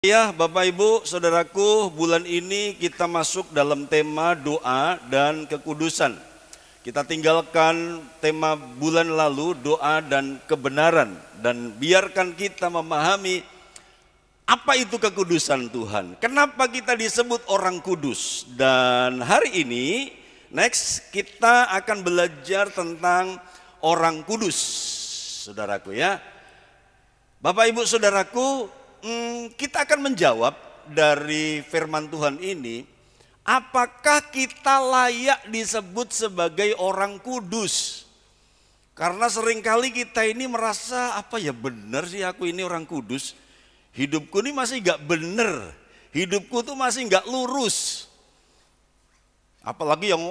Ya, Bapak Ibu, Saudaraku, bulan ini kita masuk dalam tema doa dan kekudusan. Kita tinggalkan tema bulan lalu, doa dan kebenaran. Dan biarkan kita memahami apa itu kekudusan Tuhan. Kenapa kita disebut orang kudus. Dan hari ini, next kita akan belajar tentang orang kudus. Saudaraku ya. Bapak Ibu Saudaraku, kita akan menjawab dari firman Tuhan ini, apakah kita layak disebut sebagai orang kudus? Karena seringkali kita ini merasa, apa ya benar sih aku ini orang kudus? Hidupku ini masih gak benar, hidupku tuh masih gak lurus. Apalagi yang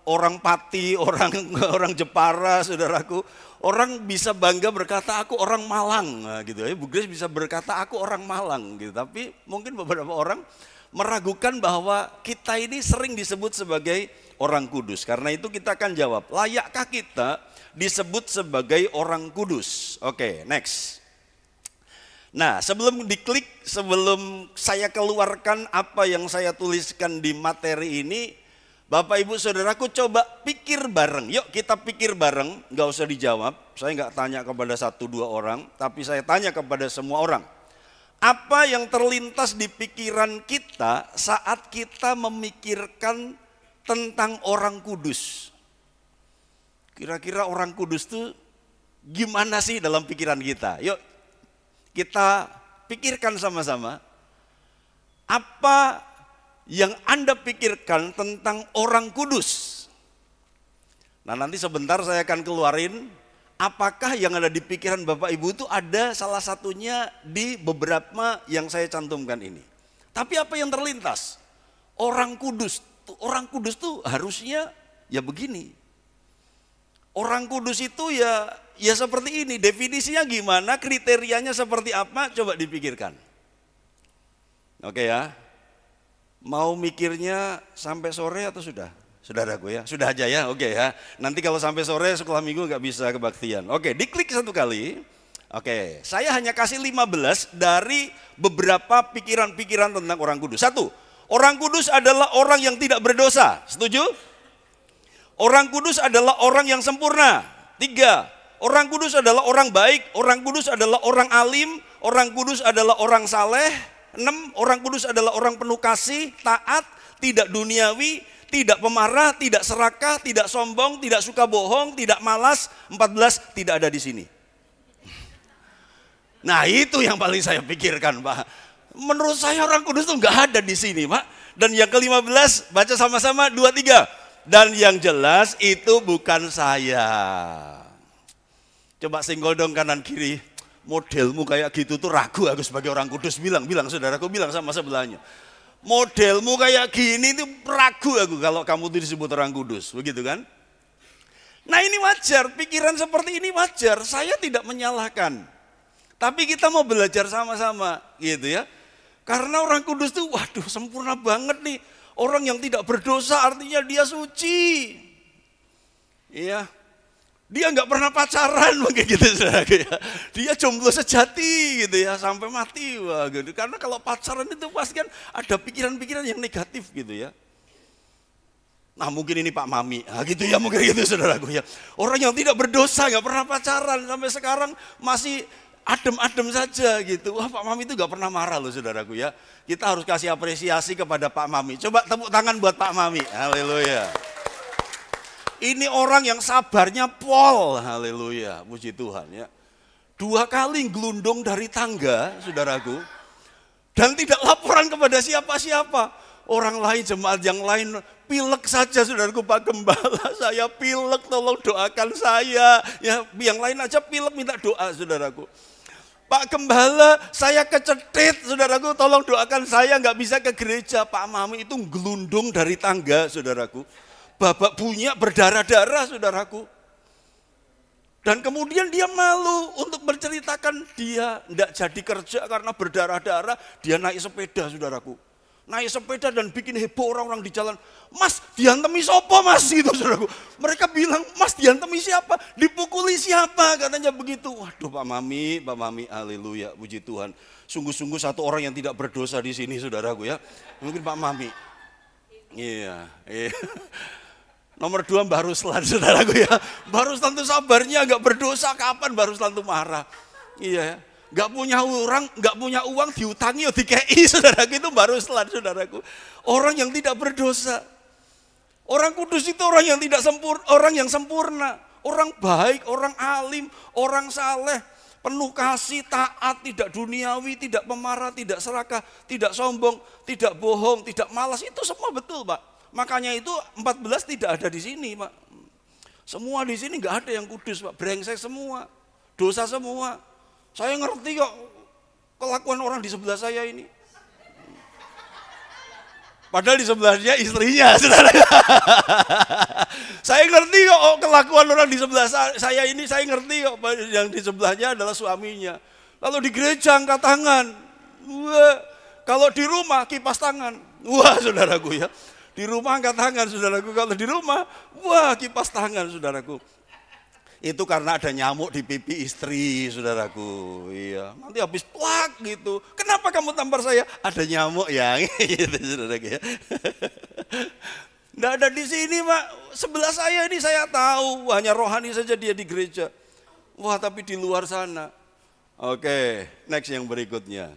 orang Pati, orang Jepara, saudaraku, orang bisa bangga berkata aku orang Malang, nah, gitu ya. Bu Grace bisa berkata aku orang Malang, gitu. Tapi mungkin beberapa orang meragukan bahwa kita ini sering disebut sebagai orang kudus. Karena itu kita akan jawab, layakkah kita disebut sebagai orang kudus? Oke, next. Nah, sebelum diklik, sebelum saya keluarkan apa yang saya tuliskan di materi ini, Bapak Ibu Saudaraku coba pikir bareng. Yuk kita pikir bareng, gak usah dijawab. Saya gak tanya kepada satu dua orang, tapi saya tanya kepada semua orang. Apa yang terlintas di pikiran kita saat kita memikirkan tentang orang kudus? Kira-kira orang kudus itu gimana sih dalam pikiran kita? Yuk kita pikirkan sama-sama. Apa yang Anda pikirkan tentang orang kudus? Nah, nanti sebentar saya akan keluarin apakah yang ada di pikiran Bapak Ibu itu ada salah satunya di beberapa yang saya cantumkan ini. Tapi apa yang terlintas? Orang kudus tuh harusnya ya begini. Orang kudus itu ya seperti ini. Definisinya gimana, kriterianya seperti apa? Coba dipikirkan. Oke ya. Mau mikirnya sampai sore atau sudah? Saudaraku ya, sudah aja ya, oke ya. Nanti kalau sampai sore sekolah minggu nggak bisa kebaktian. Oke, diklik satu kali. Oke, saya hanya kasih 15 dari beberapa pikiran-pikiran tentang orang kudus. 1, orang kudus adalah orang yang tidak berdosa. Setuju? Orang kudus adalah orang yang sempurna. 3, orang kudus adalah orang baik. Orang kudus adalah orang alim. Orang kudus adalah orang saleh. 6, orang kudus adalah orang penuh kasih, taat, tidak duniawi, tidak pemarah, tidak serakah, tidak sombong, tidak suka bohong, tidak malas. 14, tidak ada di sini. Nah, itu yang paling saya pikirkan, Pak. Menurut saya orang kudus itu nggak ada di sini, Pak. Dan yang ke-15, baca sama-sama 2, 3. Dan yang jelas itu bukan saya. Coba singgol dong kanan kiri. Modelmu kayak gitu tuh ragu aku sebagai orang kudus. Bilang saudaraku, bilang sama sebelahnya. Modelmu kayak gini tuh ragu aku kalau kamu tuh disebut orang kudus. Begitu kan? Nah, ini wajar, pikiran seperti ini wajar. Saya tidak menyalahkan. Tapi kita mau belajar sama-sama gitu ya. Karena orang kudus tuh waduh sempurna banget nih. Orang yang tidak berdosa artinya dia suci. Iya. Dia nggak pernah pacaran mungkin gitu saudara ya. Dia jomblo sejati gitu ya sampai mati wah gitu. Karena kalau pacaran itu pasti kan ada pikiran-pikiran yang negatif gitu ya. Nah, mungkin ini Pak Mami, nah, gitu ya mungkin gitu saudaraku ya. Orang yang tidak berdosa nggak pernah pacaran sampai sekarang masih adem-adem saja gitu. Wah, Pak Mami itu nggak pernah marah loh saudaraku ya. Kita harus kasih apresiasi kepada Pak Mami. Coba tepuk tangan buat Pak Mami. Haleluya. Ini orang yang sabarnya pol, haleluya, puji Tuhan ya. 2 kali gelundung dari tangga, saudaraku, dan tidak laporan kepada siapa-siapa. Orang lain, jemaat yang lain, pilek saja, saudaraku, Pak Gembala, saya pilek, tolong doakan saya. Ya, yang lain aja pilek minta doa, saudaraku. Pak Gembala, saya kecetit, saudaraku, tolong doakan saya, nggak bisa ke gereja. Pak Mami itu gelundung dari tangga, saudaraku. Babak bunyi berdarah-darah saudaraku. Dan kemudian dia malu untuk menceritakan dia tidak jadi kerja karena berdarah-darah. Dia naik sepeda saudaraku. naik sepeda dan bikin heboh orang-orang di jalan. Mas, diantemi sopo mas? Gitu saudaraku. Mereka bilang, mas diantemi siapa? Dipukuli siapa? Katanya begitu. Waduh Pak Mami, haleluya, puji Tuhan. Sungguh-sungguh satu orang yang tidak berdosa di sini saudaraku ya. Mungkin Pak Mami. Iya. Nomor 2 Mbak Ruslan saudaraku ya. Mbak Ruslan itu sabarnya gak berdosa, kapan Mbak Ruslan itu marah. Iya ya. Gak punya uang diutangi, dikei saudaraku, itu Mbak Ruslan saudaraku. Orang yang tidak berdosa. Orang kudus itu orang yang tidak sempurna, orang yang sempurna, orang baik, orang alim, orang saleh, penuh kasih, taat, tidak duniawi, tidak pemarah, tidak serakah, tidak sombong, tidak bohong, tidak malas. Itu semua betul Pak. Makanya itu 14 tidak ada di sini Pak. Semua di sini nggak ada yang kudus Pak, brengsek semua, dosa semua. Saya ngerti kok kelakuan orang di sebelah saya ini. Padahal di sebelahnya istrinya, saudara. Saya ngerti kok kelakuan orang di sebelah saya ini, saya ngerti kok yang di sebelahnya adalah suaminya. Lalu di gereja angkat tangan, wah. Kalau di rumah kipas tangan, wah saudaraku ya. Di rumah angkat tangan saudaraku, kalau di rumah, wah kipas tangan saudaraku. Itu karena ada nyamuk di pipi istri saudaraku. Iya, nanti habis plak gitu. Kenapa kamu tampar saya? Ada nyamuk ya, gitu saudaraku ya. Nggak ada di sini Pak. Sebelah saya ini saya tahu hanya rohani saja dia di gereja. Wah tapi di luar sana. Oke, next yang berikutnya.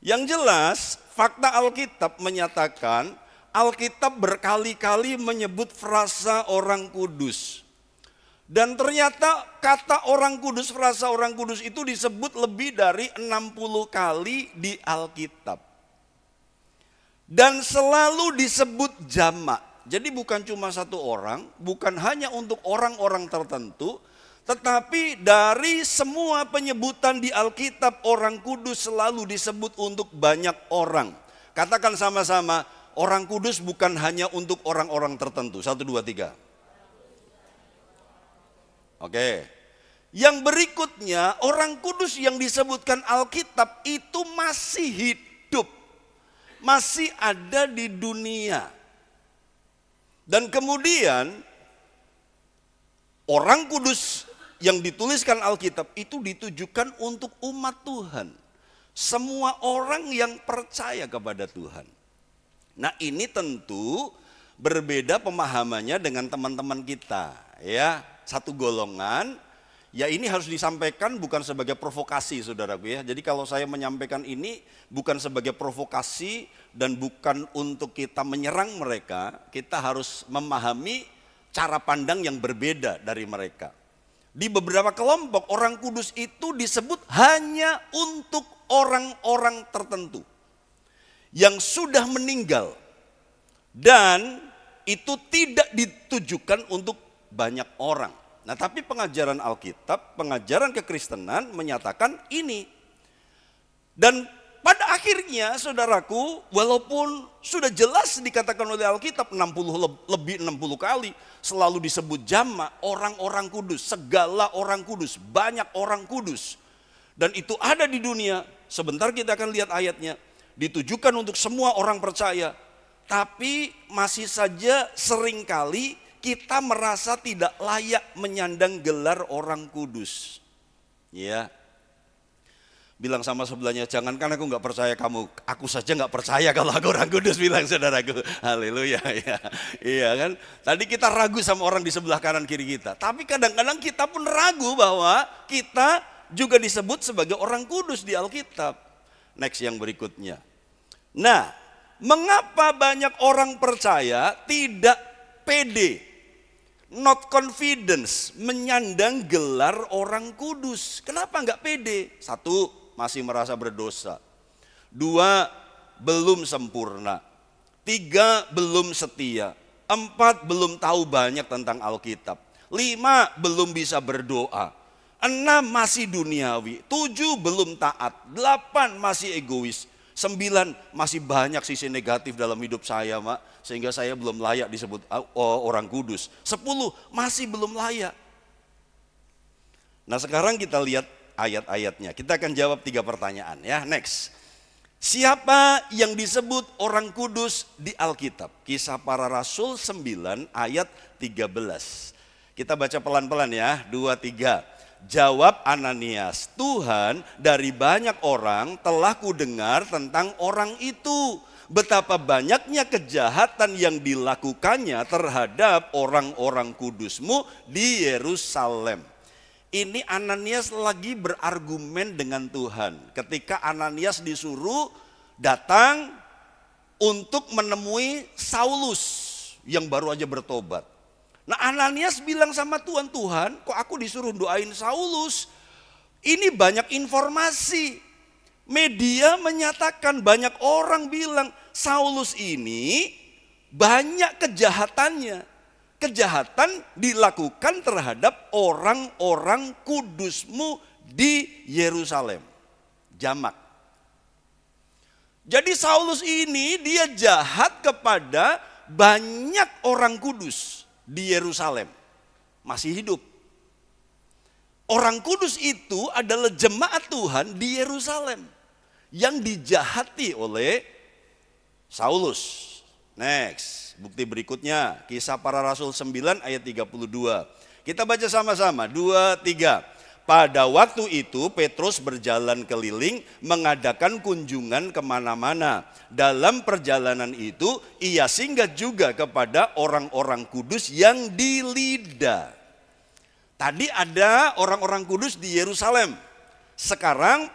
Yang jelas fakta Alkitab menyatakan Alkitab berkali-kali menyebut frasa orang kudus. Dan ternyata kata orang kudus, frasa orang kudus itu disebut lebih dari 60 kali di Alkitab. Dan selalu disebut jamak. Jadi bukan cuma satu orang, bukan hanya untuk orang-orang tertentu, tetapi dari semua penyebutan di Alkitab orang kudus selalu disebut untuk banyak orang. Katakan sama-sama, orang kudus bukan hanya untuk orang-orang tertentu. 1, 2, 3. Oke, yang berikutnya orang kudus yang disebutkan Alkitab itu masih hidup, masih ada di dunia. Dan kemudian orang kudus yang dituliskan Alkitab itu ditujukan untuk umat Tuhan. Semua orang yang percaya kepada Tuhan. Nah ini tentu berbeda pemahamannya dengan teman-teman kita ya. Satu golongan, ya ini harus disampaikan bukan sebagai provokasi saudaraku ya. Jadi kalau saya menyampaikan ini bukan sebagai provokasi dan bukan untuk kita menyerang mereka, kita harus memahami cara pandang yang berbeda dari mereka. Di beberapa kelompok orang kudus itu disebut hanya untuk orang-orang tertentu yang sudah meninggal dan itu tidak ditujukan untuk banyak orang. Nah tapi pengajaran Alkitab, pengajaran kekristenan menyatakan ini. Dan pada akhirnya saudaraku, walaupun sudah jelas dikatakan oleh Alkitab 60 kali selalu disebut jamak, orang-orang kudus, segala orang kudus, banyak orang kudus. Dan itu ada di dunia, sebentar kita akan lihat ayatnya, ditujukan untuk semua orang percaya. Tapi masih saja seringkali kita merasa tidak layak menyandang gelar orang kudus. Ya. Bilang sama sebelahnya, jangankan aku nggak percaya kamu, aku saja nggak percaya kalau aku orang kudus, bilang saudaraku. Haleluya ya. Iya kan? Tadi kita ragu sama orang di sebelah kanan kiri kita. Tapi kadang-kadang kita pun ragu bahwa kita juga disebut sebagai orang kudus di Alkitab. Next yang berikutnya. Nah, mengapa banyak orang percaya tidak pede, not confidence, menyandang gelar orang kudus? Kenapa enggak pede? 1, masih merasa berdosa. 2, belum sempurna. 3, belum setia. 4, belum tahu banyak tentang Alkitab. 5, belum bisa berdoa. 6, masih duniawi. 7, belum taat. 8, masih egois. 9, masih banyak sisi negatif dalam hidup saya, Mak, sehingga saya belum layak disebut orang kudus. 10, masih belum layak. Nah sekarang kita lihat ayat-ayatnya. Kita akan jawab 3 pertanyaan ya. Next. Siapa yang disebut orang kudus di Alkitab? Kisah Para Rasul 9 ayat 13. Kita baca pelan-pelan ya, 2, 3. Jawab Ananias, Tuhan, dari banyak orang telah kudengar tentang orang itu. Betapa banyaknya kejahatan yang dilakukannya terhadap orang-orang kudusmu di Yerusalem. Ini Ananias lagi berargumen dengan Tuhan. Ketika Ananias disuruh datang untuk menemui Saulus yang baru aja bertobat. Nah, Ananias bilang sama Tuhan, Tuhan, kok aku disuruh doain Saulus? Ini banyak informasi. Media menyatakan, banyak orang bilang Saulus ini banyak kejahatannya. Kejahatan dilakukan terhadap orang-orang kudusmu di Yerusalem. Jamak. Jadi Saulus ini dia jahat kepada banyak orang kudus di Yerusalem. Masih hidup. Orang kudus itu adalah jemaat Tuhan di Yerusalem yang dijahati oleh Saulus. Next, bukti berikutnya Kisah Para Rasul 9 ayat 32. Kita baca sama-sama, 2, 3. Pada waktu itu Petrus berjalan keliling mengadakan kunjungan kemana-mana. Dalam perjalanan itu ia singgah juga kepada orang-orang kudus yang di Lida. Tadi ada orang-orang kudus di Yerusalem. Sekarang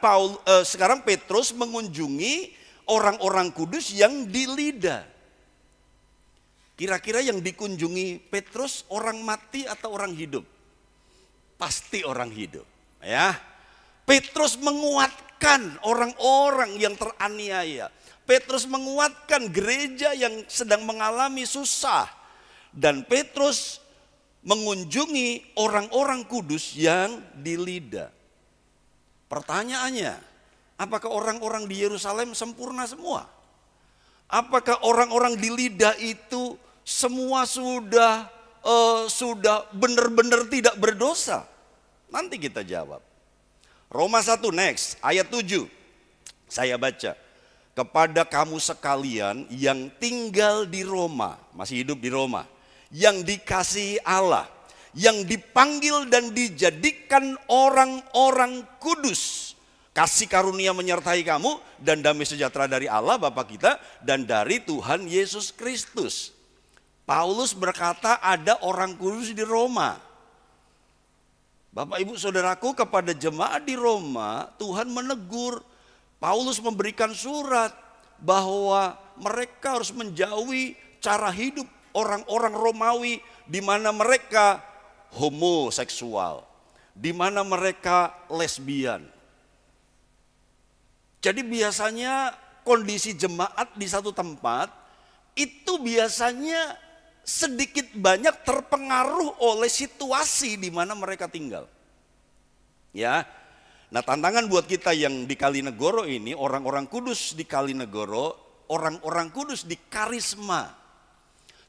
Petrus mengunjungi orang-orang kudus yang di Lida. Kira-kira yang dikunjungi Petrus orang mati atau orang hidup? Pasti orang hidup, ya. Petrus menguatkan orang-orang yang teraniaya. Petrus menguatkan gereja yang sedang mengalami susah. Dan Petrus mengunjungi orang-orang kudus yang di Lida. Pertanyaannya, apakah orang-orang di Yerusalem sempurna semua? Apakah orang-orang di Lida itu semua sudah benar-benar tidak berdosa? Nanti kita jawab. Roma 1 next, ayat 7. Saya baca. Kepada kamu sekalian yang tinggal di Roma, masih hidup di Roma, yang dikasihi Allah, yang dipanggil dan dijadikan orang-orang kudus. Kasih karunia menyertai kamu dan damai sejahtera dari Allah Bapa kita dan dari Tuhan Yesus Kristus. Paulus berkata ada orang kudus di Roma. Bapak ibu saudaraku, kepada jemaat di Roma Tuhan menegur. Paulus memberikan surat bahwa mereka harus menjauhi cara hidup orang-orang Romawi di mana mereka homoseksual, di mana mereka lesbian. Jadi biasanya kondisi jemaat di satu tempat itu biasanya sedikit banyak terpengaruh oleh situasi di mana mereka tinggal. Ya. Nah, tantangan buat kita yang di Kalinegoro ini, orang-orang kudus di Kalinegoro, orang-orang kudus di Karisma.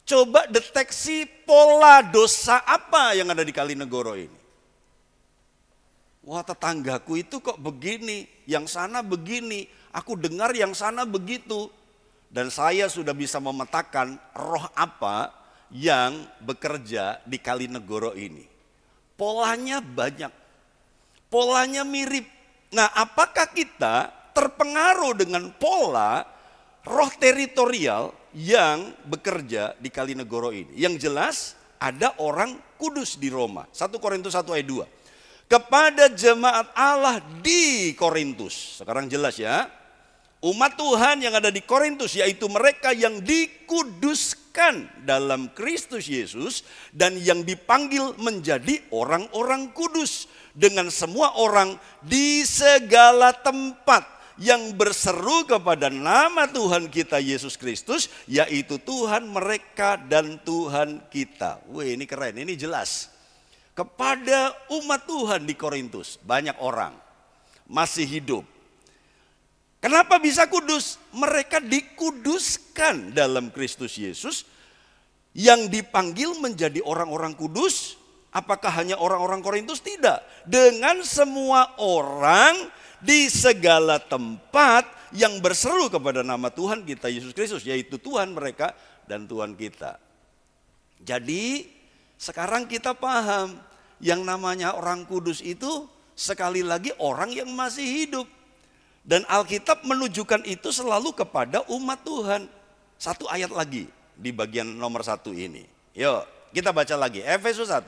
Coba deteksi pola dosa apa yang ada di Kalinegoro ini. Wah, tetanggaku itu kok begini, yang sana begini, aku dengar yang sana begitu. Dan saya sudah bisa memetakan roh apa yang bekerja di Kalinegoro ini. Polanya banyak, polanya mirip. Nah, apakah kita terpengaruh dengan pola roh teritorial yang bekerja di Kalinegoro ini? Yang jelas ada orang kudus di Roma. 1 Korintus 1 ayat 2. Kepada jemaat Allah di Korintus. Sekarang jelas ya. Umat Tuhan yang ada di Korintus, yaitu mereka yang dikuduskan dalam Kristus Yesus dan yang dipanggil menjadi orang-orang kudus dengan semua orang di segala tempat yang berseru kepada nama Tuhan kita Yesus Kristus, yaitu Tuhan mereka dan Tuhan kita. Wih, ini keren, ini jelas. Kepada umat Tuhan di Korintus, banyak orang masih hidup. Kenapa bisa kudus? Mereka dikuduskan dalam Kristus Yesus yang dipanggil menjadi orang-orang kudus. Apakah hanya orang-orang Korintus? Tidak. Dengan semua orang di segala tempat yang berseru kepada nama Tuhan kita Yesus Kristus, yaitu Tuhan mereka dan Tuhan kita. Jadi sekarang kita paham yang namanya orang kudus itu sekali lagi orang yang masih hidup. Dan Alkitab menunjukkan itu selalu kepada umat Tuhan. Satu ayat lagi di bagian nomor 1 ini. Yuk kita baca lagi. Efesus 1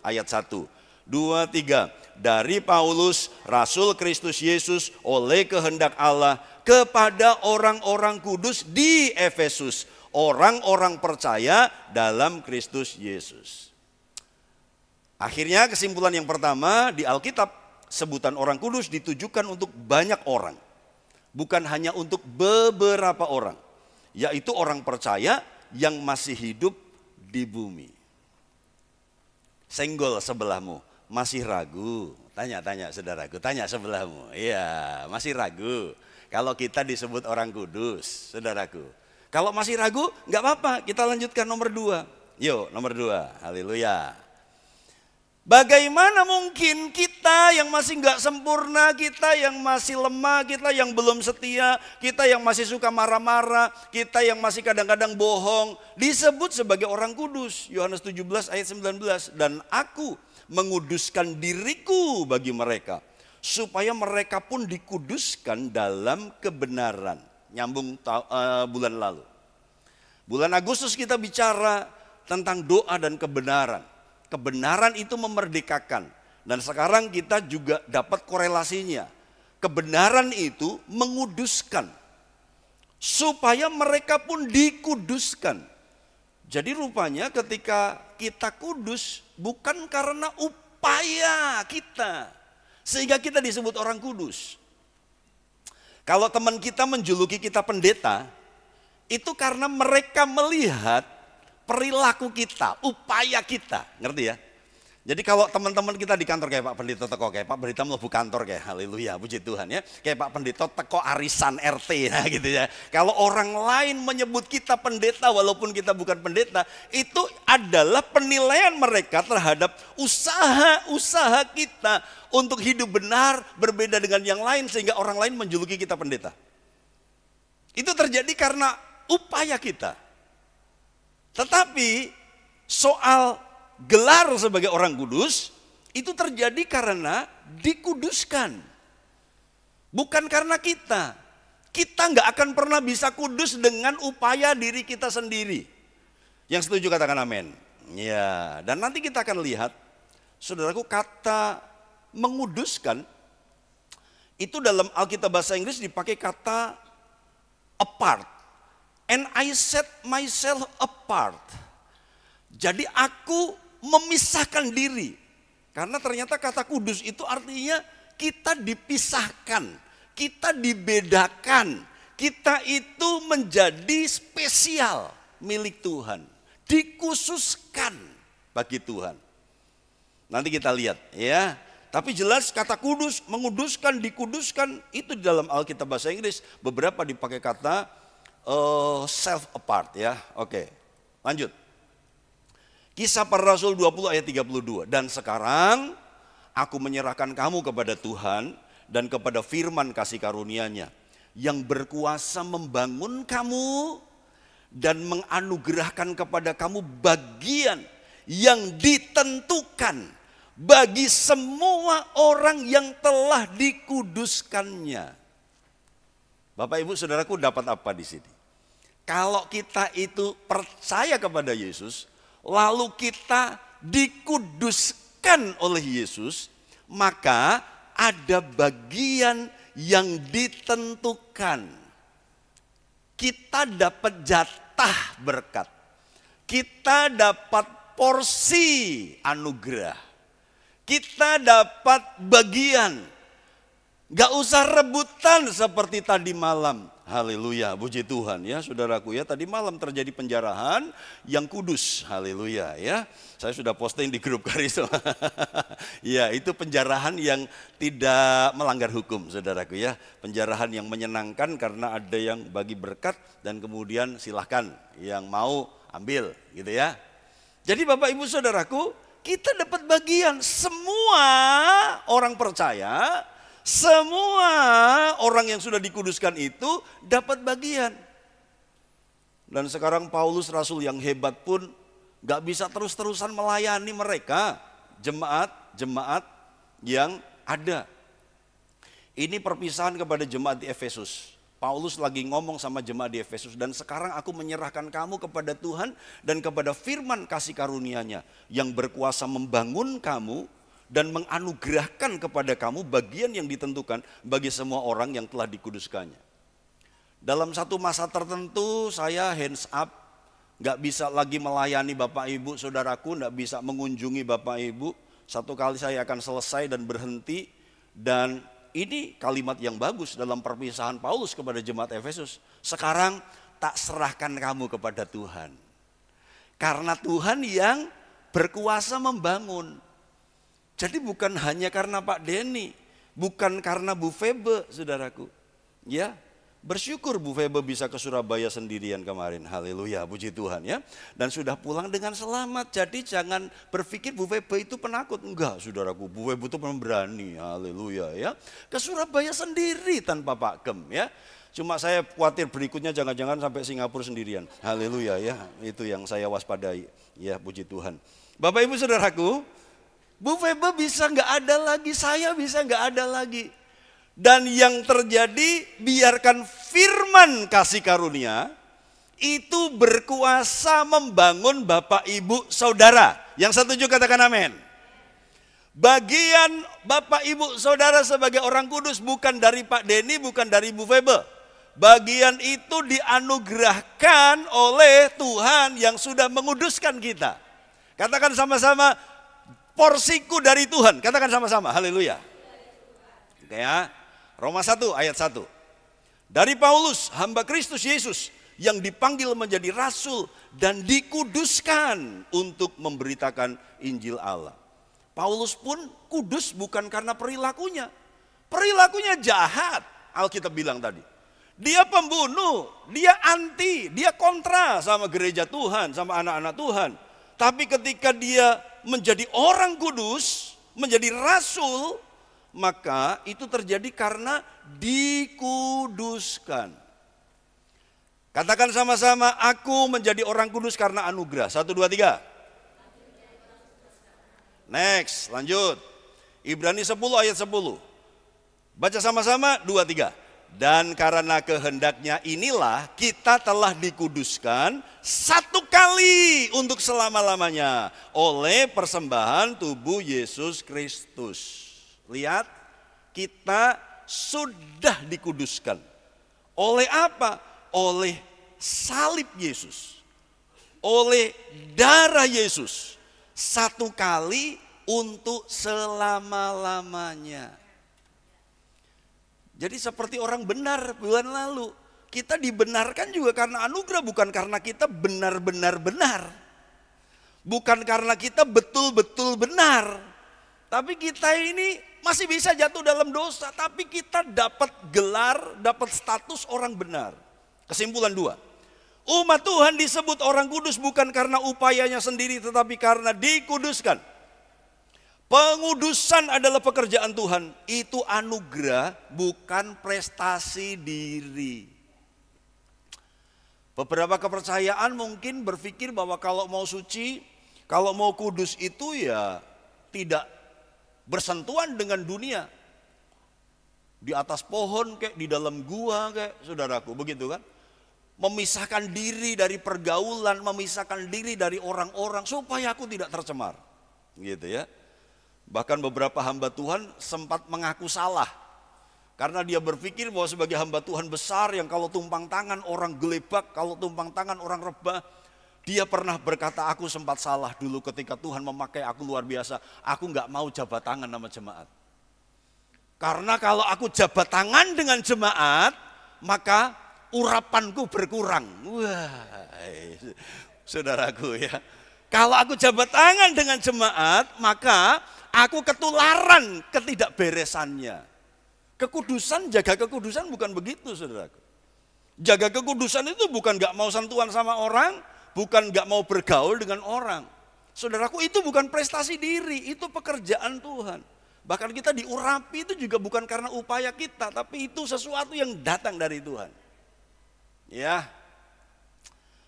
ayat 1, 2, 3. Dari Paulus, Rasul Kristus Yesus oleh kehendak Allah kepada orang-orang kudus di Efesus. Orang-orang percaya dalam Kristus Yesus. Akhirnya kesimpulan yang pertama di Alkitab, sebutan orang kudus ditujukan untuk banyak orang. Bukan hanya untuk beberapa orang. Yaitu orang percaya yang masih hidup di bumi. Senggol sebelahmu, masih ragu? Tanya saudaraku, tanya sebelahmu. Iya, masih ragu. Kalau kita disebut orang kudus, saudaraku. Kalau masih ragu, nggak apa-apa, kita lanjutkan nomor 2. Yuk, nomor 2, haleluya. Bagaimana mungkin kita yang masih nggak sempurna, kita yang masih lemah, kita yang belum setia, kita yang masih suka marah-marah, kita yang masih kadang-kadang bohong, disebut sebagai orang kudus. Yohanes 17 ayat 19. Dan aku menguduskan diriku bagi mereka, supaya mereka pun dikuduskan dalam kebenaran. Nyambung bulan lalu. Bulan Agustus kita bicara tentang doa dan kebenaran. Kebenaran itu memerdekakan. Dan sekarang kita juga dapat korelasinya. Kebenaran itu menguduskan. Supaya mereka pun dikuduskan. Jadi rupanya ketika kita kudus bukan karena upaya kita. Sehingga kita disebut orang kudus. Kalau teman kita menjuluki kita pendeta, itu karena mereka melihat perilaku kita, upaya kita, ngerti ya? Jadi kalau teman-teman kita di kantor kayak Pak Pendeta teko kayak Pak Pendeta mlebu kantor kayak haleluya, puji Tuhan ya. Kayak Pak Pendeta teko arisan RT nah gitu ya. Kalau orang lain menyebut kita pendeta walaupun kita bukan pendeta, itu adalah penilaian mereka terhadap usaha-usaha kita untuk hidup benar berbeda dengan yang lain sehingga orang lain menjuluki kita pendeta. Itu terjadi karena upaya kita. Tetapi soal gelar sebagai orang kudus itu terjadi karena dikuduskan. Bukan karena kita. Kita nggak akan pernah bisa kudus dengan upaya diri kita sendiri. Yang setuju katakan amin. Ya, dan nanti kita akan lihat, saudaraku, kata menguduskan itu dalam Alkitab bahasa Inggris dipakai kata apart. And I set myself apart. Jadi aku memisahkan diri. Karena ternyata kata kudus itu artinya kita dipisahkan. Kita dibedakan. Kita itu menjadi spesial milik Tuhan. Dikhususkan bagi Tuhan. Nanti kita lihat ya. Tapi jelas kata kudus, menguduskan, dikuduskan itu di dalam Alkitab bahasa Inggris. Beberapa dipakai kata self apart ya. Oke, lanjut. Kisah Para Rasul 20 ayat 32. Dan sekarang aku menyerahkan kamu kepada Tuhan dan kepada firman kasih karunia-Nya yang berkuasa membangun kamu dan menganugerahkan kepada kamu bagian yang ditentukan bagi semua orang yang telah dikuduskannya. Bapak Ibu Saudaraku, dapat apa di sini? Kalau kita itu percaya kepada Yesus, lalu kita dikuduskan oleh Yesus, maka ada bagian yang ditentukan. Kita dapat jatah berkat. Kita dapat porsi anugerah. Kita dapat bagian. Gak usah rebutan seperti tadi malam. Haleluya, puji Tuhan ya saudaraku ya. Tadi malam terjadi penjarahan yang kudus. Haleluya ya. Saya sudah posting di grup Kariso. Ya, itu penjarahan yang tidak melanggar hukum saudaraku ya. Penjarahan yang menyenangkan karena ada yang bagi berkat dan kemudian silahkan yang mau ambil gitu ya. Jadi Bapak Ibu Saudaraku, kita dapat bagian. Semua orang percaya semua orang yang sudah dikuduskan itu dapat bagian. Dan sekarang Paulus rasul yang hebat pun gak bisa terus-terusan melayani mereka, jemaat yang ada. Ini perpisahan kepada jemaat di Efesus. Paulus lagi ngomong sama jemaat di Efesus, dan sekarang aku menyerahkan kamu kepada Tuhan dan kepada firman kasih karunia-Nya yang berkuasa membangun kamu dan menganugerahkan kepada kamu bagian yang ditentukan bagi semua orang yang telah dikuduskannya. Dalam satu masa tertentu saya hands up, gak bisa lagi melayani Bapak Ibu saudaraku, gak bisa mengunjungi Bapak Ibu. Satu kali saya akan selesai dan berhenti. Dan ini kalimat yang bagus dalam perpisahan Paulus kepada jemaat Efesus. Sekarang tak serahkan kamu kepada Tuhan, karena Tuhan yang berkuasa membangun. Jadi bukan hanya karena Pak Denny, bukan karena Bu Febe saudaraku. Ya, bersyukur Bu Febe bisa ke Surabaya sendirian kemarin. Haleluya, puji Tuhan ya. Dan sudah pulang dengan selamat. Jadi jangan berpikir Bu Febe itu penakut. Enggak saudaraku, Bu Febe itu pemberani. Haleluya ya. Ke Surabaya sendiri tanpa Pak Kem ya. Cuma saya khawatir berikutnya jangan-jangan sampai Singapura sendirian. Haleluya ya. Itu yang saya waspadai. Ya, puji Tuhan. Bapak Ibu saudaraku, Bu Febe bisa nggak ada lagi, saya bisa nggak ada lagi. Dan yang terjadi, biarkan firman kasih karunia itu berkuasa membangun Bapak Ibu Saudara. Yang setuju katakan amin. Bagian Bapak Ibu Saudara sebagai orang kudus bukan dari Pak Denny, bukan dari Bu Febe. Bagian itu dianugerahkan oleh Tuhan yang sudah menguduskan kita. Katakan sama-sama, porsiku dari Tuhan. Katakan sama-sama, haleluya. Oke ya. Roma 1 ayat 1. Dari Paulus, hamba Kristus Yesus yang dipanggil menjadi rasul dan dikuduskan untuk memberitakan Injil Allah. Paulus pun kudus bukan karena perilakunya. Perilakunya jahat, Alkitab bilang tadi. Dia pembunuh, dia anti, dia kontra sama gereja Tuhan, sama anak-anak Tuhan. Tapi ketika dia menjadi orang kudus, menjadi rasul, maka itu terjadi karena dikuduskan. Katakan sama-sama, aku menjadi orang kudus karena anugerah. 1, 2, 3. Next, lanjut. Ibrani 10 ayat 10. Baca sama-sama, 2, 3. Dan karena kehendaknya inilah kita telah dikuduskan satu kali untuk selama-lamanya oleh persembahan tubuh Yesus Kristus. Lihat, kita sudah dikuduskan. Oleh apa? Oleh salib Yesus. Oleh darah Yesus. Satu kali untuk selama-lamanya. Jadi seperti orang benar bulan lalu. Kita dibenarkan juga karena anugerah, bukan karena kita benar-benar benar. Bukan karena kita betul-betul benar. Tapi kita ini masih bisa jatuh dalam dosa, tapi kita dapat gelar, dapat status orang benar. Kesimpulan 2. Umat Tuhan disebut orang kudus bukan karena upayanya sendiri, tetapi karena dikuduskan. Pengudusan adalah pekerjaan Tuhan, itu anugerah bukan prestasi diri. Beberapa kepercayaan mungkin berpikir bahwa kalau mau suci, kalau mau kudus itu ya tidak bersentuhan dengan dunia. Di atas pohon kayak di dalam gua kayak saudaraku, begitu kan? Memisahkan diri dari pergaulan, memisahkan diri dari orang-orang supaya aku tidak tercemar. Gitu ya. Bahkan beberapa hamba Tuhan sempat mengaku salah. Karena dia berpikir bahwa sebagai hamba Tuhan besar yang kalau tumpang tangan orang gelebak, kalau tumpang tangan orang rebah. Dia pernah berkata, aku sempat salah dulu ketika Tuhan memakai aku luar biasa. Aku gak mau jabat tangan sama jemaat. Karena kalau aku jabat tangan dengan jemaat, maka urapanku berkurang. Wah, saudaraku ya. Kalau aku jabat tangan dengan jemaat, maka aku ketularan ketidakberesannya. Kekudusan, jaga kekudusan bukan begitu saudaraku. Jaga kekudusan itu bukan gak mau sentuhan sama orang, bukan gak mau bergaul dengan orang. Saudaraku, itu bukan prestasi diri, itu pekerjaan Tuhan. Bahkan kita diurapi itu juga bukan karena upaya kita, tapi itu sesuatu yang datang dari Tuhan. Ya.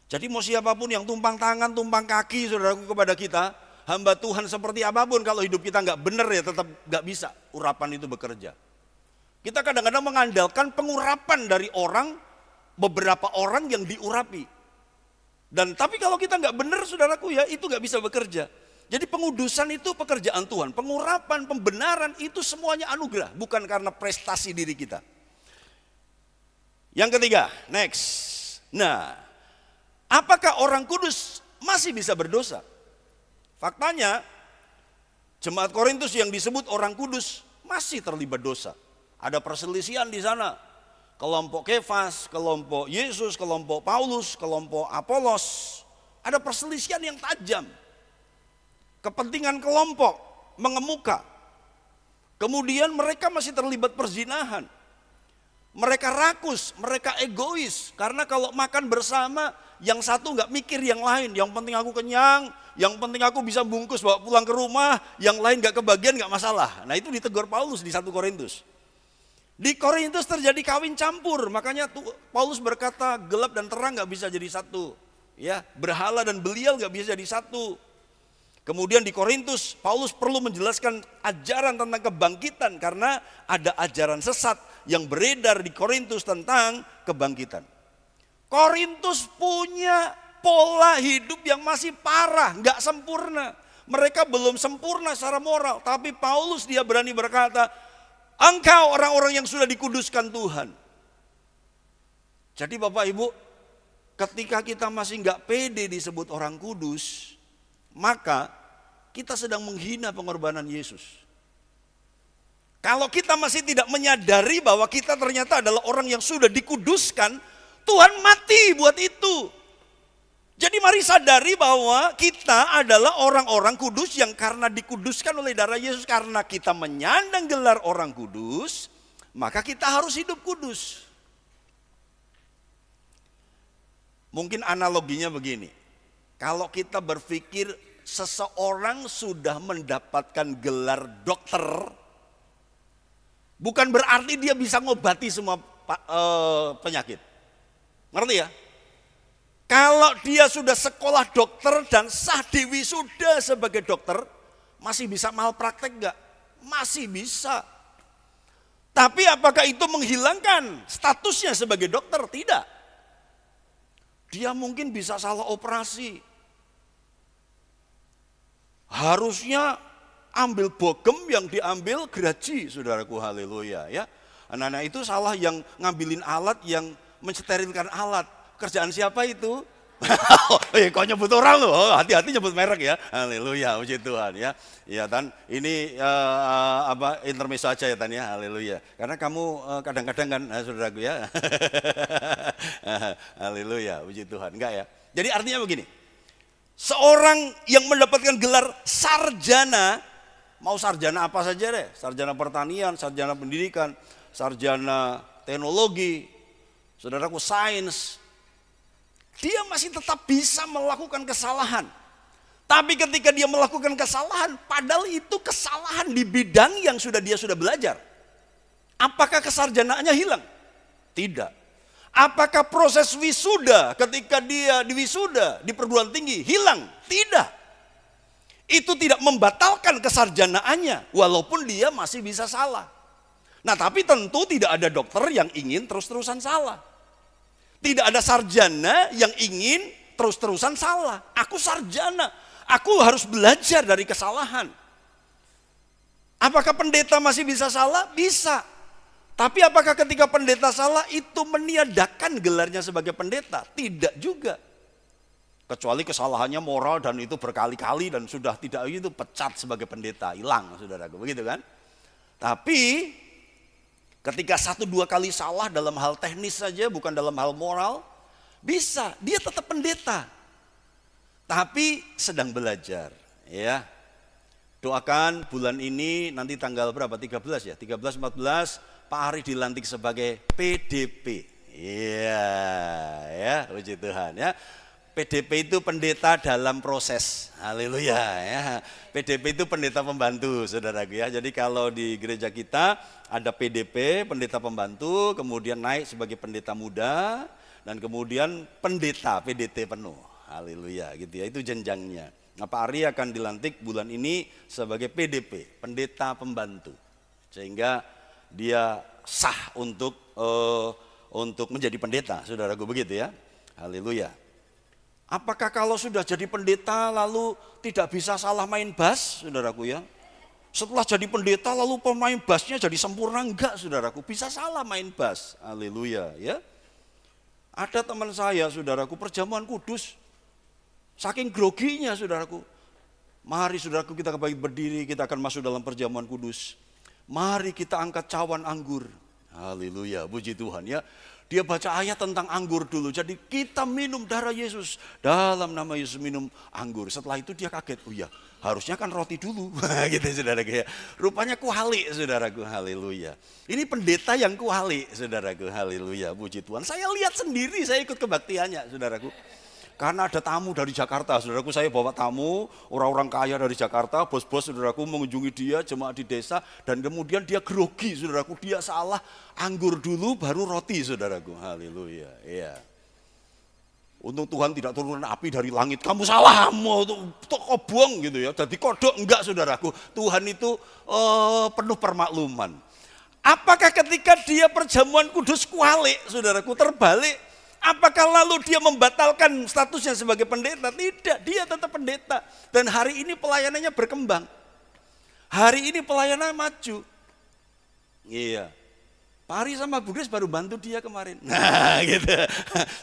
Jadi mau siapapun yang tumpang tangan, tumpang kaki saudaraku kepada kita, hamba Tuhan seperti apapun, kalau hidup kita nggak benar ya tetap nggak bisa urapan itu bekerja. Kita kadang-kadang mengandalkan pengurapan dari orang, beberapa orang yang diurapi. Dan tapi kalau kita nggak benar saudaraku ya itu nggak bisa bekerja. Jadi pengudusan itu pekerjaan Tuhan, pengurapan, pembenaran itu semuanya anugerah, bukan karena prestasi diri kita. Yang ketiga, next. Nah, apakah orang kudus masih bisa berdosa? Faktanya, jemaat Korintus yang disebut orang kudus masih terlibat dosa. Ada perselisihan di sana. Kelompok Kefas, kelompok Yesus, kelompok Paulus, kelompok Apolos. Ada perselisihan yang tajam. Kepentingan kelompok mengemuka. Kemudian mereka masih terlibat perzinahan. Mereka rakus, mereka egois. Karena kalau makan bersama, yang satu nggak mikir yang lain. Yang penting aku kenyang, yang penting aku bisa bungkus bawa pulang ke rumah, yang lain nggak kebagian nggak masalah. Nah itu ditegur Paulus di 1 Korintus. Di Korintus terjadi kawin campur, makanya Paulus berkata gelap dan terang nggak bisa jadi satu. Ya, berhala dan belial nggak bisa jadi satu. Kemudian di Korintus, Paulus perlu menjelaskan ajaran tentang kebangkitan karena ada ajaran sesat yang beredar di Korintus tentang kebangkitan. Korintus punya pola hidup yang masih parah, nggak sempurna. Mereka belum sempurna secara moral, tapi Paulus dia berani berkata, engkau orang-orang yang sudah dikuduskan Tuhan. Jadi Bapak Ibu, ketika kita masih nggak pede disebut orang kudus, maka kita sedang menghina pengorbanan Yesus. Kalau kita masih tidak menyadari bahwa kita ternyata adalah orang yang sudah dikuduskan, Tuhan mati buat itu. Jadi mari sadari bahwa kita adalah orang-orang kudus yang karena dikuduskan oleh darah Yesus. Karena kita menyandang gelar orang kudus, maka kita harus hidup kudus. Mungkin analoginya begini. Kalau kita berpikir seseorang sudah mendapatkan gelar dokter, bukan berarti dia bisa ngobati semua penyakit. Ngerti ya? Kalau dia sudah sekolah dokter dan sah diwisuda sebagai dokter, masih bisa malpraktek enggak? Masih bisa. Tapi apakah itu menghilangkan statusnya sebagai dokter? Tidak. Dia mungkin bisa salah operasi. Harusnya ambil bogem yang diambil geraji, saudaraku, haleluya ya. Anak-anak itu salah yang ngambilin alat yang mensterilkan alat. Kerjaan siapa itu? Kok nyebut orang loh, hati-hati nyebut merek ya. Haleluya, puji Tuhan ya. Ya Tan, ini intermezzo aja ya Tan ya, haleluya. Karena kamu kadang-kadang kan saudaraku ya. Haleluya, puji Tuhan. Enggak ya. Jadi artinya begini. Seorang yang mendapatkan gelar sarjana, mau sarjana apa saja deh, sarjana pertanian, sarjana pendidikan, sarjana teknologi, saudaraku sains, dia masih tetap bisa melakukan kesalahan. Tapi ketika dia melakukan kesalahan, padahal itu kesalahan di bidang yang dia sudah belajar. Apakah kesarjanaannya hilang? Tidak. Apakah proses wisuda ketika dia diwisuda di perguruan tinggi hilang? Tidak. Itu tidak membatalkan kesarjanaannya walaupun dia masih bisa salah. Nah tapi tentu tidak ada dokter yang ingin terus-terusan salah. Tidak ada sarjana yang ingin terus-terusan salah. Aku sarjana, aku harus belajar dari kesalahan. Apakah pendeta masih bisa salah? Bisa. Tapi apakah ketika pendeta salah itu meniadakan gelarnya sebagai pendeta? Tidak juga. Kecuali kesalahannya moral dan itu berkali-kali dan sudah tidak itu pecat sebagai pendeta, hilang saudaraku, begitu kan? Tapi ketika 1-2 kali salah dalam hal teknis saja, bukan dalam hal moral, bisa, dia tetap pendeta. Tapi sedang belajar, ya. Doakan bulan ini nanti tanggal berapa? 13 ya? 13-14 Pak Ari dilantik sebagai PDP. Iya, ya, puji Tuhan ya. PDP itu pendeta dalam proses. Haleluya ya. PDP itu pendeta pembantu, saudaraku ya. Jadi kalau di gereja kita ada PDP, pendeta pembantu, kemudian naik sebagai pendeta muda, dan kemudian pendeta PDT penuh. Haleluya gitu ya. Itu jenjangnya. Nah, Pak Ari akan dilantik bulan ini sebagai PDP, pendeta pembantu. Sehingga dia sah untuk menjadi pendeta, saudaraku begitu ya. Haleluya. Apakah kalau sudah jadi pendeta lalu tidak bisa salah main bass, saudaraku ya? Setelah jadi pendeta lalu pemain bassnya jadi sempurna? Enggak, saudaraku, bisa salah main bass. Haleluya ya. Ada teman saya, saudaraku, perjamuan kudus, saking groginya, saudaraku. Mari saudaraku, kita kembali berdiri, kita akan masuk dalam perjamuan kudus. Mari kita angkat cawan anggur. Haleluya, puji Tuhan ya. Dia baca ayat tentang anggur dulu. Jadi kita minum darah Yesus. Dalam nama Yesus minum anggur. Setelah itu dia kaget. Oh iya, harusnya kan roti dulu. Gitu saudaraku ya. Rupanya kuali, saudaraku. Haleluya. Ini pendeta yang kuali, saudaraku. Haleluya, puji Tuhan. Saya lihat sendiri, saya ikut kebaktiannya, saudaraku. Karena ada tamu dari Jakarta, saudaraku, saya bawa tamu, orang-orang kaya dari Jakarta, bos-bos saudaraku mengunjungi dia, jemaat di desa, dan kemudian dia grogi, saudaraku, dia salah anggur dulu baru roti, saudaraku. Haleluya. Iya. Untung Tuhan tidak turun api dari langit, kamu salah, mau kobong gitu ya. Jadi kodok enggak, saudaraku. Tuhan itu penuh permakluman. Apakah ketika dia perjamuan kudus kualik, saudaraku, terbalik? Apakah lalu dia membatalkan statusnya sebagai pendeta? Tidak, dia tetap pendeta. Dan hari ini pelayanannya berkembang. Hari ini pelayanannya maju. Iya. Pak Ari sama Bu Grace baru bantu dia kemarin. Nah gitu.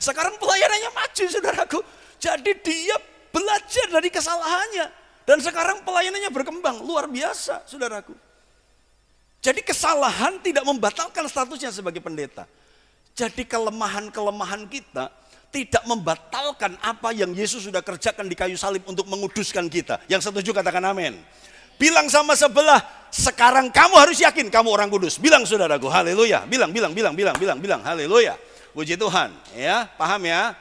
Sekarang pelayanannya maju, saudaraku. Jadi dia belajar dari kesalahannya. Dan sekarang pelayanannya berkembang. Luar biasa, saudaraku. Jadi kesalahan tidak membatalkan statusnya sebagai pendeta. Jadi kelemahan-kelemahan kita tidak membatalkan apa yang Yesus sudah kerjakan di kayu salib untuk menguduskan kita. Yang setuju katakan amin. Bilang sama sebelah, sekarang kamu harus yakin kamu orang kudus. Bilang saudaraku, haleluya. Bilang, haleluya. Puji Tuhan, ya, paham ya.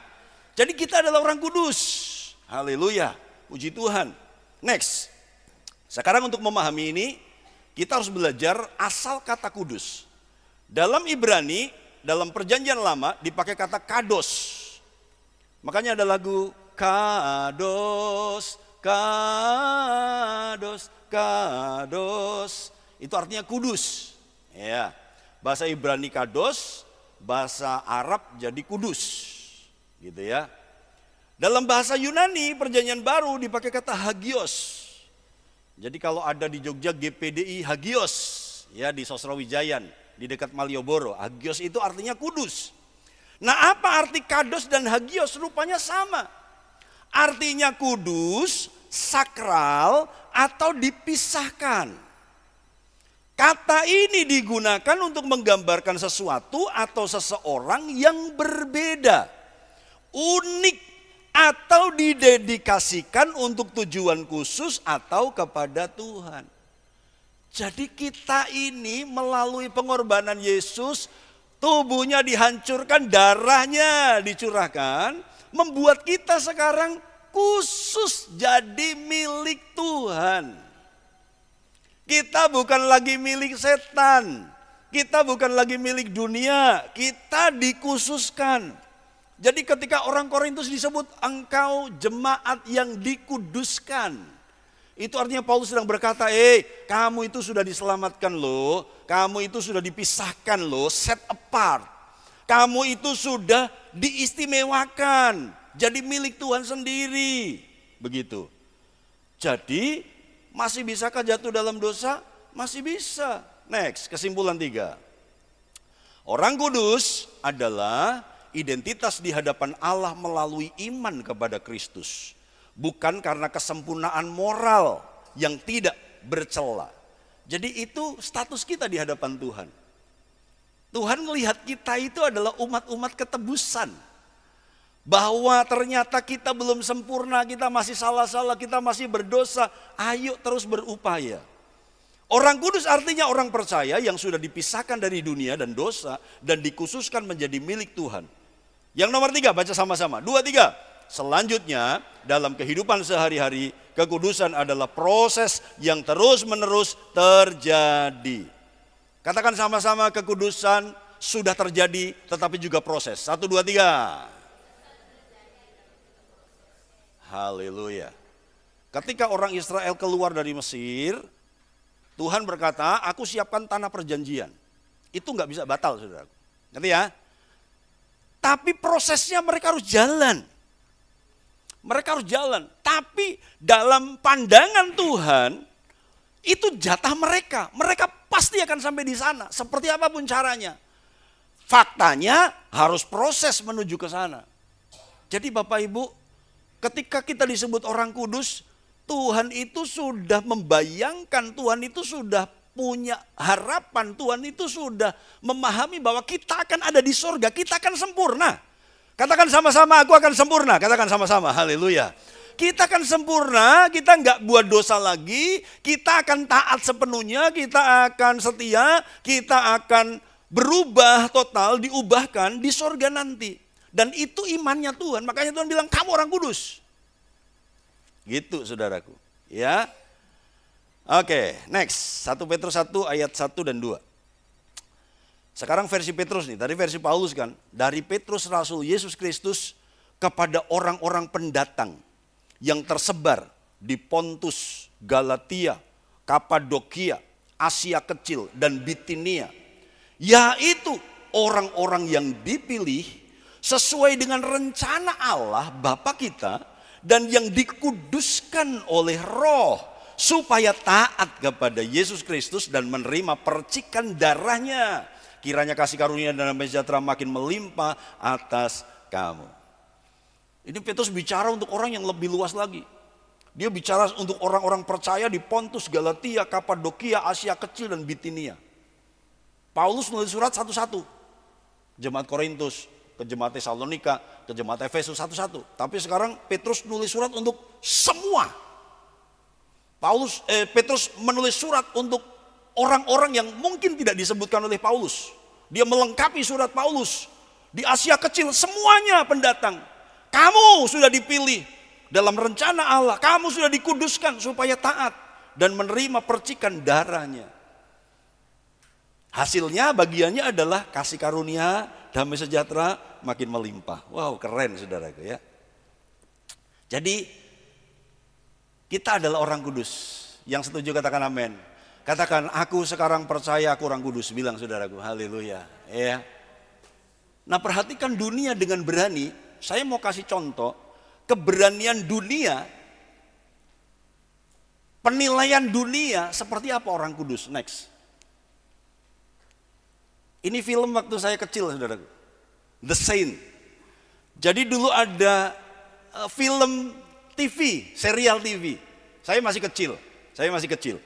Jadi kita adalah orang kudus. Haleluya, puji Tuhan. Next, sekarang untuk memahami ini, kita harus belajar asal kata kudus. Dalam Ibrani, dalam perjanjian lama dipakai kata kados. Makanya ada lagu kados, kados, kados. Itu artinya kudus. Ya. Bahasa Ibrani kados, bahasa Arab jadi kudus. Gitu ya. Dalam bahasa Yunani perjanjian baru dipakai kata hagios. Jadi kalau ada di Jogja GPDI hagios, ya di Sosrawijayan, di dekat Malioboro, hagios itu artinya kudus. Nah, apa arti kados dan hagios? Rupanya sama. Artinya kudus, sakral, atau dipisahkan. Kata ini digunakan untuk menggambarkan sesuatu atau seseorang yang berbeda, unik, atau didedikasikan untuk tujuan khusus atau kepada Tuhan. Jadi kita ini melalui pengorbanan Yesus, tubuhnya dihancurkan, darahnya dicurahkan, membuat kita sekarang khusus jadi milik Tuhan. Kita bukan lagi milik setan, kita bukan lagi milik dunia, kita dikhususkan. Jadi ketika orang Korintus disebut engkau jemaat yang dikuduskan. Itu artinya Paulus sedang berkata, kamu itu sudah diselamatkan loh, kamu itu sudah dipisahkan loh, set apart. Kamu itu sudah diistimewakan, jadi milik Tuhan sendiri. Begitu. Jadi masih bisakah jatuh dalam dosa? Masih bisa. Next, kesimpulan 3. Orang kudus adalah identitas di hadapan Allah melalui iman kepada Kristus. Bukan karena kesempurnaan moral yang tidak bercela. Jadi itu status kita di hadapan Tuhan. Tuhan melihat kita itu adalah umat-umat ketebusan. Bahwa ternyata kita belum sempurna, kita masih salah-salah, kita masih berdosa. Ayo terus berupaya. Orang kudus artinya orang percaya yang sudah dipisahkan dari dunia dan dosa dan dikhususkan menjadi milik Tuhan. Yang nomor 3, baca sama-sama. 2, 3. selanjutnya dalam kehidupan sehari-hari, kekudusan adalah proses yang terus-menerus terjadi. Katakan sama-sama, kekudusan sudah terjadi tetapi juga proses. 1, 2, 3. Haleluya. Ketika orang Israel keluar dari Mesir, Tuhan berkata, aku siapkan tanah perjanjian. Itu nggak bisa batal, saudara. Ngerti ya? Tapi prosesnya mereka harus jalan. Mereka harus jalan. Tapi dalam pandangan Tuhan, itu jatah mereka. Mereka pasti akan sampai di sana. Seperti apapun caranya. Faktanya harus proses menuju ke sana. Jadi Bapak Ibu, ketika kita disebut orang kudus, Tuhan itu sudah membayangkan, Tuhan itu sudah punya harapan, Tuhan itu sudah memahami bahwa kita akan ada di surga, kita akan sempurna. Katakan sama-sama, aku akan sempurna. Katakan sama-sama, haleluya. Kita akan sempurna, kita nggak buat dosa lagi, kita akan taat sepenuhnya, kita akan setia, kita akan berubah total, diubahkan di surga nanti. Dan itu imannya Tuhan, makanya Tuhan bilang kamu orang kudus. Gitu saudaraku, ya. Oke, next. 1 Petrus 1 ayat 1 dan 2. Sekarang versi Petrus nih, tadi versi Paulus kan. Dari Petrus Rasul Yesus Kristus kepada orang-orang pendatang yang tersebar di Pontus, Galatia, Kapadokia, Asia Kecil dan Bitinia. Yaitu orang-orang yang dipilih sesuai dengan rencana Allah Bapa kita dan yang dikuduskan oleh Roh supaya taat kepada Yesus Kristus dan menerima percikan darahnya. Kiranya kasih karunia dan damai sejahtera makin melimpah atas kamu. Ini Petrus bicara untuk orang yang lebih luas lagi. Dia bicara untuk orang-orang percaya di Pontus, Galatia, Kapadokia, Asia Kecil dan Bitinia. Paulus menulis surat satu-satu. Jemaat Korintus, ke jemaat Tesalonika, ke jemaat Efesus satu-satu. Tapi sekarang Petrus menulis surat untuk semua. Petrus menulis surat untuk orang-orang yang mungkin tidak disebutkan oleh Paulus. Dia melengkapi surat Paulus. Di Asia Kecil semuanya pendatang. Kamu sudah dipilih dalam rencana Allah. Kamu sudah dikuduskan supaya taat dan menerima percikan darahnya. Hasilnya bagiannya adalah kasih karunia, damai sejahtera makin melimpah. Wow, keren saudaraku ya. Jadi kita adalah orang kudus. Yang setuju katakan amin. Katakan, aku sekarang percaya aku orang kudus. Bilang saudaraku, haleluya. Ya. Nah perhatikan dunia dengan berani. Saya mau kasih contoh. Keberanian dunia. Penilaian dunia seperti apa orang kudus. Next. Ini film waktu saya kecil saudaraku. The Saint. Jadi dulu ada film TV, serial TV. Saya masih kecil.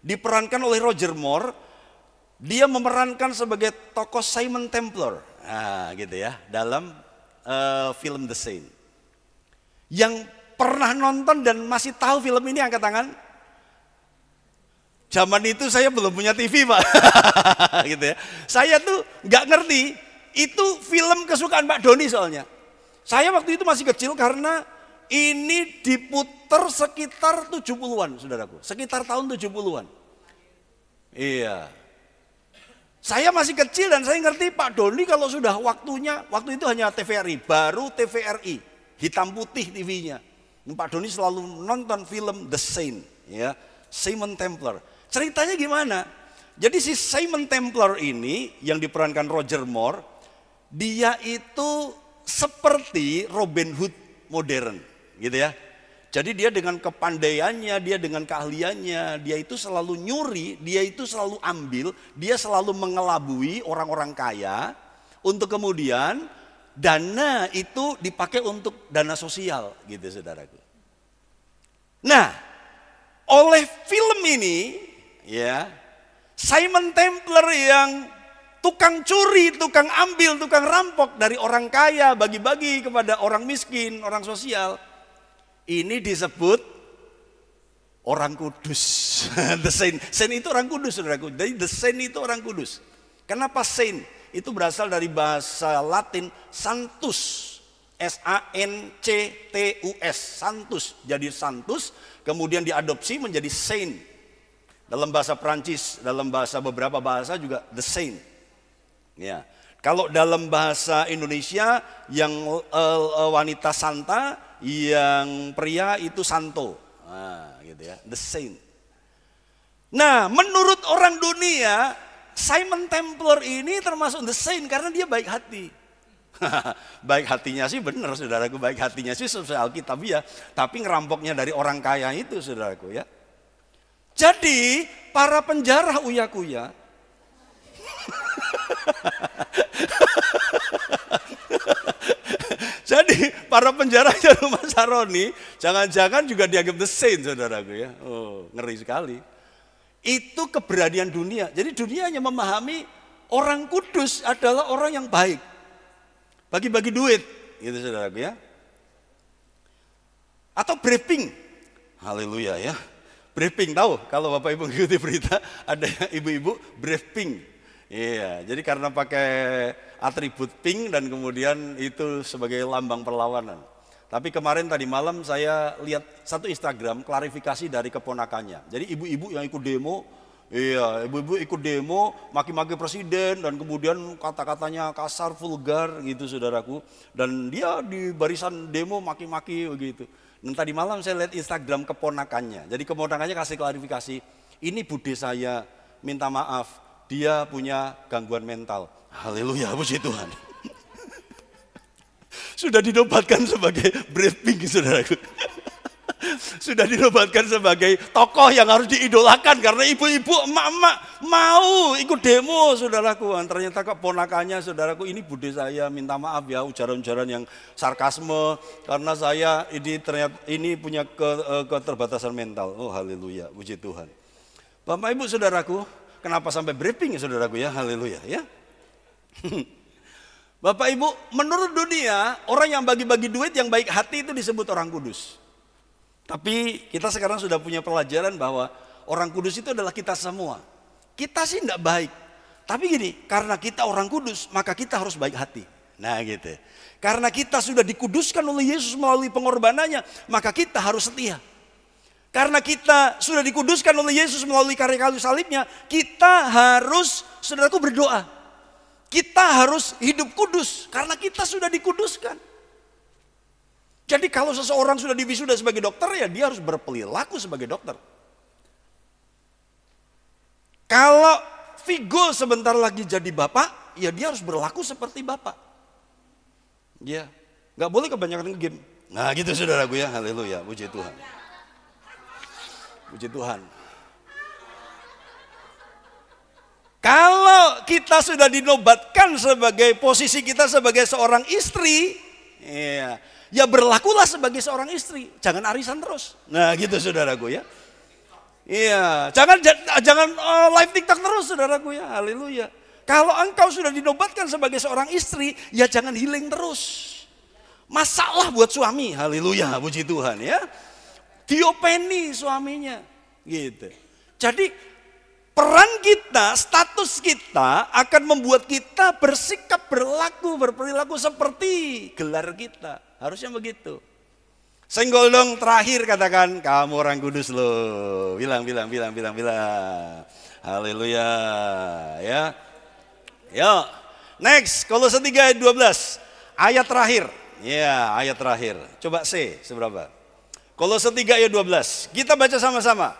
Diperankan oleh Roger Moore. Dia memerankan sebagai tokoh Simon Templar. Nah, gitu ya, dalam film The Saint. Yang pernah nonton dan masih tahu film ini angkat tangan. Zaman itu saya belum punya TV, Pak. Gitu ya. Saya tuh nggak ngerti itu film kesukaan Pak Doni soalnya. Saya waktu itu masih kecil karena ini diputer sekitar 70-an, saudaraku. Sekitar tahun 70-an. Iya. Saya masih kecil dan saya ngerti Pak Doni kalau sudah waktunya, waktu itu hanya TVRI, baru TVRI, hitam putih TV-nya. Pak Doni selalu nonton film The Saint, ya, Simon Templar. Ceritanya gimana? Jadi si Simon Templar ini yang diperankan Roger Moore, dia itu seperti Robin Hood modern, gitu ya. Jadi dia dengan kepandaiannya, dia dengan keahliannya, dia itu selalu nyuri, dia itu selalu ambil, dia selalu mengelabui orang-orang kaya untuk kemudian dana itu dipakai untuk dana sosial, gitu saudaraku. Nah, oleh film ini, ya, Simon Templar yang tukang curi, tukang ambil, tukang rampok dari orang kaya, bagi-bagi kepada orang miskin, orang sosial. Ini disebut orang kudus. The Saint. Saint itu orang kudus, saudaraku. Jadi The Saint itu orang kudus. Kenapa Saint? Itu berasal dari bahasa Latin Santus. S-A-N-C-T-U-S, Sanctus. Jadi Sanctus, kemudian diadopsi menjadi Saint. Dalam bahasa Prancis, dalam bahasa beberapa bahasa juga the Saint. Ya. Kalau dalam bahasa Indonesia yang wanita santa, yang pria itu santo. Nah, gitu ya, the Saint. Nah, menurut orang dunia, Simon Templar ini termasuk the Saint karena dia baik hati. Baik hatinya sih benar, saudaraku, baik hatinya sih sesuai Alkitabiah, tapi ngerampoknya dari orang kaya itu, saudaraku ya. Jadi para penjara uya-kuya jadi para penjaranya rumah Saroni jangan-jangan juga dianggap the saint, saudaraku ya. Oh, ngeri sekali. Itu keberanian dunia. Jadi dunia hanya memahami orang kudus adalah orang yang baik. Bagi-bagi duit, gitu saudaraku ya. Atau briefing. Haleluya ya. Briefing, tahu kalau Bapak Ibu mengikuti berita ada ibu-ibu briefing. Iya, jadi karena pakai atribut pink dan kemudian itu sebagai lambang perlawanan. Tapi kemarin tadi malam saya lihat satu Instagram klarifikasi dari keponakannya. Jadi ibu-ibu yang ikut demo, iya, ibu-ibu ikut demo maki-maki presiden dan kemudian kata-katanya kasar, vulgar gitu saudaraku. Dan dia di barisan demo maki-maki begitu. Dan tadi malam saya lihat Instagram keponakannya. Jadi keponakannya kasih klarifikasi, ini bude saya, minta maaf, dia punya gangguan mental. Haleluya, puji Tuhan. Sudah dinobatkan sebagai briefing, saudaraku. Sudah dinobatkan sebagai tokoh yang harus diidolakan karena ibu-ibu, emak-emak mau ikut demo, saudaraku. Ternyata keponakannya, saudaraku, ini bude saya, minta maaf ya ujaran-ujaran yang sarkasme karena saya ini ternyata ini punya keterbatasan mental. Oh haleluya, puji Tuhan. Bapak Ibu saudaraku, kenapa sampai briefing ya saudaraku ya, haleluya ya. Bapak Ibu, menurut dunia orang yang bagi-bagi duit yang baik hati itu disebut orang kudus. Tapi kita sekarang sudah punya pelajaran bahwa orang kudus itu adalah kita semua. Kita sih tidak baik. Tapi gini, karena kita orang kudus, maka kita harus baik hati. Nah gitu. Karena kita sudah dikuduskan oleh Yesus melalui pengorbanannya, maka kita harus setia. Karena kita sudah dikuduskan oleh Yesus melalui karya kayu salibnya, kita harus, saudaraku, berdoa. Kita harus hidup kudus, karena kita sudah dikuduskan. Jadi kalau seseorang sudah diwisuda sebagai dokter, ya dia harus berperilaku sebagai dokter. Kalau Vigo sebentar lagi jadi bapak, ya dia harus berlaku seperti bapak. Ya, nggak boleh kebanyakan game. Nah gitu saudaraku ya, haleluya, puji Tuhan. Puji Tuhan. Kalau kita sudah dinobatkan sebagai posisi kita sebagai seorang istri, ya berlakulah sebagai seorang istri, jangan arisan terus. Nah gitu saudaraku ya. Iya, jangan live TikTok terus saudaraku ya, haleluya. Kalau engkau sudah dinobatkan sebagai seorang istri, ya jangan healing terus. Masalah buat suami, haleluya, puji Tuhan ya. Diopeni suaminya, gitu. Jadi peran kita, status kita akan membuat kita bersikap, berperilaku seperti gelar kita. Harusnya begitu. Senggol dong terakhir katakan, kamu orang kudus loh. Bilang. Haleluya. Ya. Yuk. Next, Kolose 3 ayat 12. Ayat terakhir. Ya, ayat terakhir. Coba C seberapa? Kolose 3 ayat 12. Kita baca sama-sama.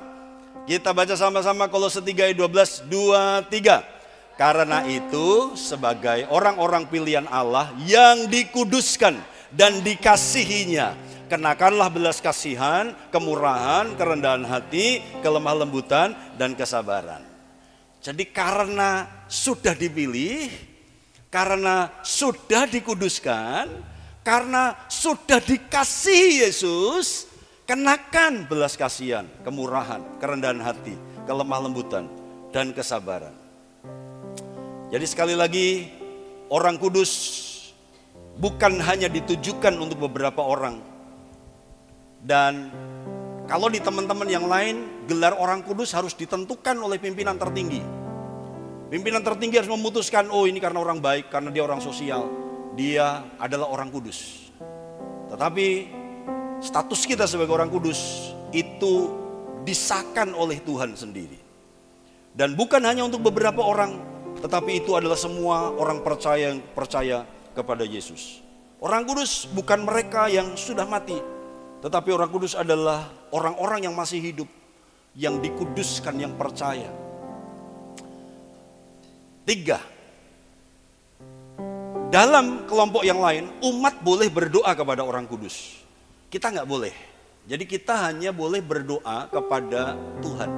Kita baca sama-sama Kolose 3 ayat 12, 2, 3. Karena itu sebagai orang-orang pilihan Allah yang dikuduskan dan dikasihinya, kenakanlah belas kasihan, kemurahan, kerendahan hati, kelemah lembutan, dan kesabaran. Jadi karena sudah dipilih, karena sudah dikuduskan, karena sudah dikasihi Yesus, kenakan belas kasihan, kemurahan, kerendahan hati, kelemah lembutan, dan kesabaran. Jadi sekali lagi, orang kudus bukan hanya ditujukan untuk beberapa orang. Dan kalau di teman-teman yang lain, gelar orang kudus harus ditentukan oleh pimpinan tertinggi. Pimpinan tertinggi harus memutuskan, oh ini karena orang baik, karena dia orang sosial, dia adalah orang kudus. Tetapi status kita sebagai orang kudus itu disahkan oleh Tuhan sendiri. Dan bukan hanya untuk beberapa orang, tetapi itu adalah semua orang percaya yang percaya kepada Yesus. Orang kudus bukan mereka yang sudah mati, tetapi orang kudus adalah orang-orang yang masih hidup, yang dikuduskan, yang percaya. 3. Dalam kelompok yang lain, umat boleh berdoa kepada orang kudus. Kita nggak boleh. Jadi kita hanya boleh berdoa kepada Tuhan.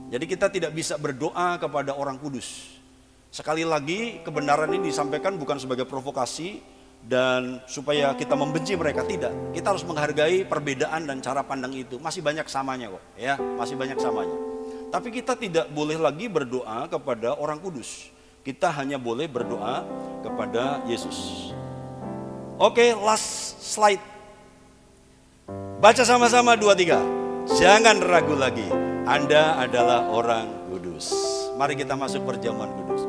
Jadi kita tidak bisa berdoa kepada orang kudus. Sekali lagi kebenaran ini disampaikan bukan sebagai provokasi dan supaya kita membenci mereka, tidak. Kita harus menghargai perbedaan dan cara pandang itu. Masih banyak samanya kok, ya, masih banyak samanya. Tapi kita tidak boleh lagi berdoa kepada orang kudus. Kita hanya boleh berdoa kepada Yesus. Oke, last slide. Baca sama-sama 2-3. Jangan ragu lagi, Anda adalah orang kudus. Mari kita masuk perjamuan kudus.